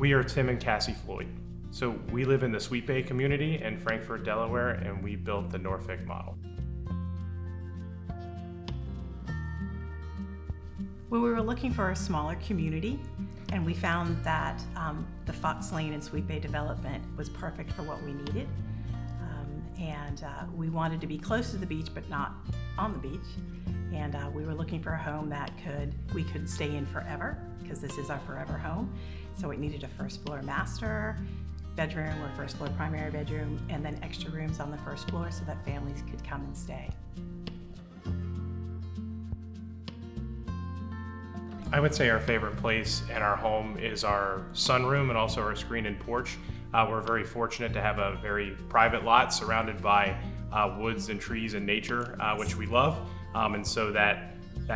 We are Tim and Cassie Floyd. So we live in the Sweet Bay community in Frankfort, Delaware, and we built the Norfolk model. Well, we were looking for a smaller community, and we found that the Foxlane and Sweet Bay development was perfect for what we needed. We wanted to be close to the beach, but not on the beach. And we were looking for a home that we could stay in forever, because this is our forever home. So it needed a first floor master bedroom or first floor primary bedroom, and then extra rooms on the first floor so that families could come and stay. I would say our favorite place in our home is our sunroom and also our screen and porch. We're very fortunate to have a very private lot surrounded by woods and trees and nature, which we love. And so that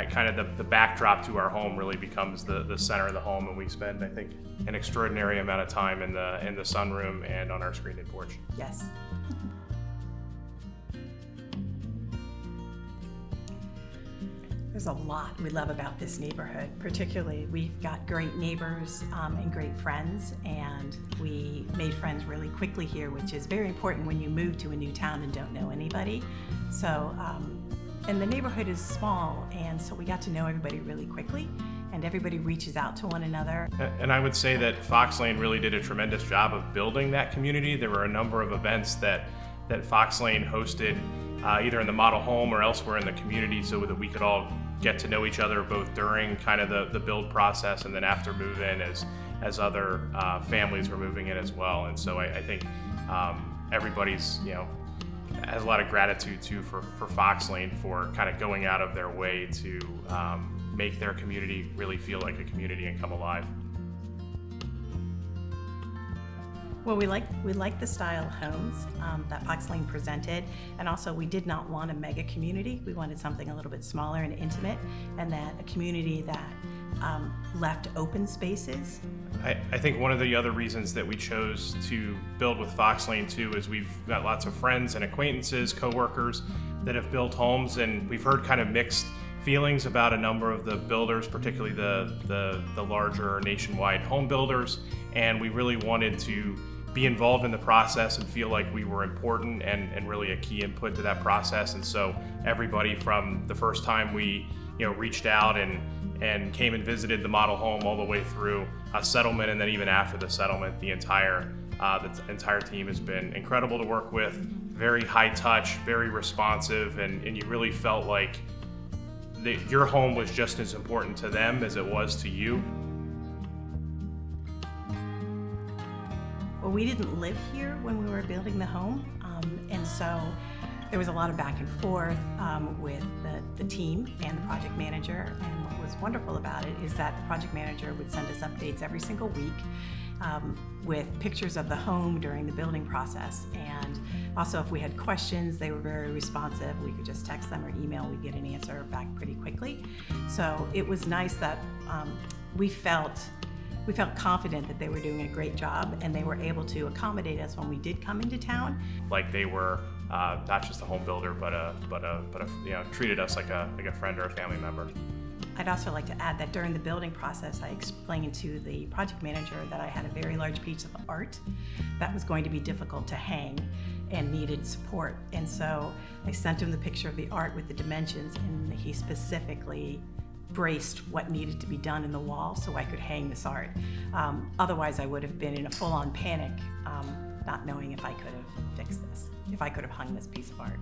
kind of the backdrop to our home really becomes the center of the home, and we spend, I think, an extraordinary amount of time in the sunroom and on our screen and porch. Yes. There's a lot we love about this neighborhood. Particularly, we've got great neighbors and great friends, and we made friends really quickly here, which is very important when you move to a new town and don't know anybody. So, and the neighborhood is small, and so we got to know everybody really quickly, and everybody reaches out to one another. And I would say that Foxlane really did a tremendous job of building that community. There were a number of events that Foxlane hosted, either in the model home or elsewhere in the community, so that we could all get to know each other both during kind of the build process and then after move-in as other families were moving in as well. And so I think everybody's, has a lot of gratitude too for Foxlane for kind of going out of their way to make their community really feel like a community and come alive. Well, we like the style homes that Foxlane presented, and also we did not want a mega community. We wanted something a little bit smaller and intimate, and that a community that left open spaces. I think one of the other reasons that we chose to build with Foxlane too is we've got lots of friends and acquaintances, coworkers that have built homes, and we've heard kind of mixed feelings about a number of the builders, particularly the larger nationwide home builders, and we really wanted to be involved in the process and feel like we were important and really a key input to that process. And so everybody from the first time we reached out and came and visited the model home all the way through a settlement, and then even after the settlement, the entire team has been incredible to work with, very high touch, very responsive, and you really felt like your home was just as important to them as it was to you. Well, we didn't live here when we were building the home, and so there was a lot of back and forth with the team and the project manager. And what was wonderful about it is that the project manager would send us updates every single week with pictures of the home during the building process. And also, if we had questions, they were very responsive. We could just text them or email. We'd get an answer back pretty quickly. So it was nice that we felt confident that they were doing a great job, and they were able to accommodate us when we did come into town. Like they were not just a home builder, but treated us like a friend or a family member. I'd also like to add that during the building process, I explained to the project manager that I had a very large piece of art that was going to be difficult to hang and needed support. And so I sent him the picture of the art with the dimensions, and he specifically braced what needed to be done in the wall so I could hang this art. Otherwise, I would have been in a full-on panic, not knowing if I could have fixed this, if I could have hung this piece of art.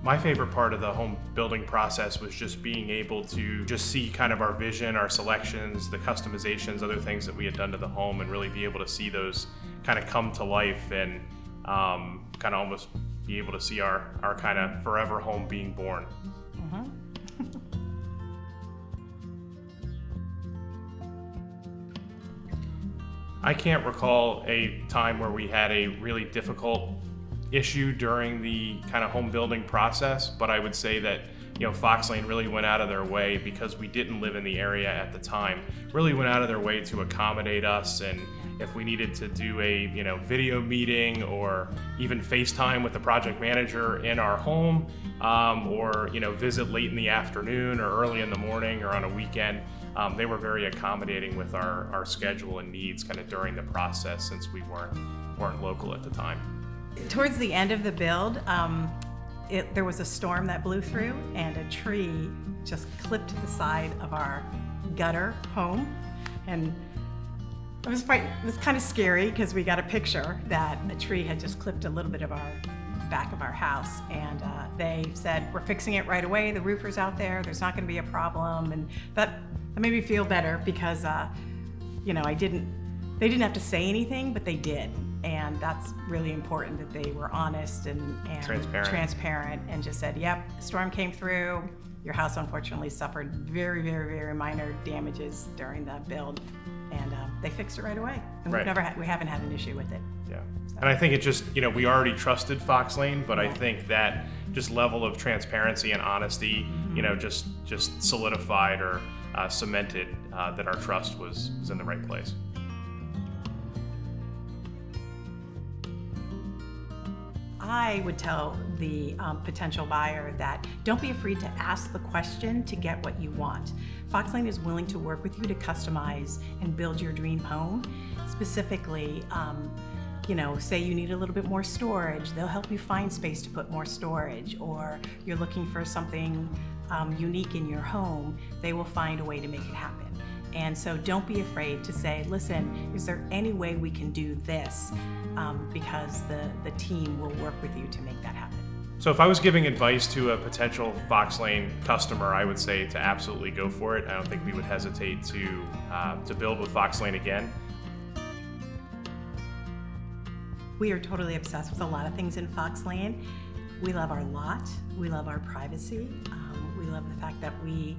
My favorite part of the home building process was just being able to just see kind of our vision, our selections, the customizations, other things that we had done to the home, and really be able to see those kind of come to life and kind of almost be able to see our kind of forever home being born. Mm-hmm. I can't recall a time where we had a really difficult issue during the kind of home building process, but I would say that Foxlane really went out of their way, because we didn't live in the area at the time, really went out of their way to accommodate us. And if we needed to do a video meeting or even FaceTime with the project manager in our home, or visit late in the afternoon or early in the morning or on a weekend, they were very accommodating with our schedule and needs kind of during the process, since we weren't local at the time. Towards the end of the build, there was a storm that blew through, and a tree just clipped the side of our gutter home, and it was kind of scary because we got a picture that a tree had just clipped a little bit of our back of our house, and they said, we're fixing it right away, the roofer's out there, there's not going to be a problem. And that made me feel better because they didn't have to say anything, but they did, and that's really important that they were honest and transparent and just said, yep, the storm came through, your house unfortunately suffered very, very, very minor damages during the build, and they fixed it right away, and we haven't had an issue with it. Yeah. And I think it just, we already trusted Foxlane, but I think that just level of transparency and honesty, just solidified or cemented that our trust was in the right place. I would tell the potential buyer that don't be afraid to ask the question to get what you want. Foxlane is willing to work with you to customize and build your dream home. Specifically, say you need a little bit more storage, they'll help you find space to put more storage, or you're looking for something unique in your home, they will find a way to make it happen. And so don't be afraid to say, listen, is there any way we can do this? Because the team will work with you to make that happen. So if I was giving advice to a potential Foxlane customer, I would say to absolutely go for it. I don't think we would hesitate to build with Foxlane again. We are totally obsessed with a lot of things in Foxlane. We love our lot. We love our privacy. We love the fact that we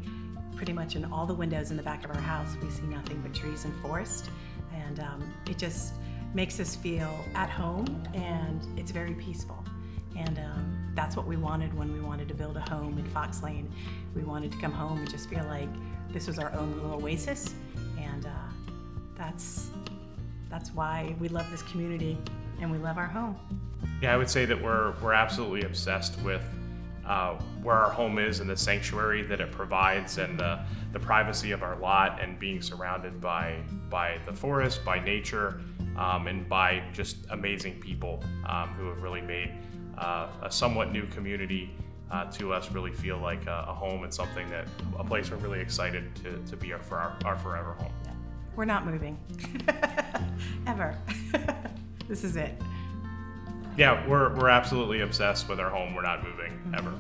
pretty much in all the windows in the back of our house, we see nothing but trees and forest. And it just makes us feel at home, and it's very peaceful. And that's what we wanted when we wanted to build a home in Foxlane. We wanted to come home and just feel like this was our own little oasis. And that's why we love this community and we love our home. Yeah, I would say that we're absolutely obsessed with where our home is and the sanctuary that it provides, and the privacy of our lot, and being surrounded by the forest, by nature, and by just amazing people who have really made a somewhat new community to us really feel like a home, and a place we're really excited to be our forever home. Yeah. We're not moving ever. This is it. Yeah, we're absolutely obsessed with our home. We're not moving ever.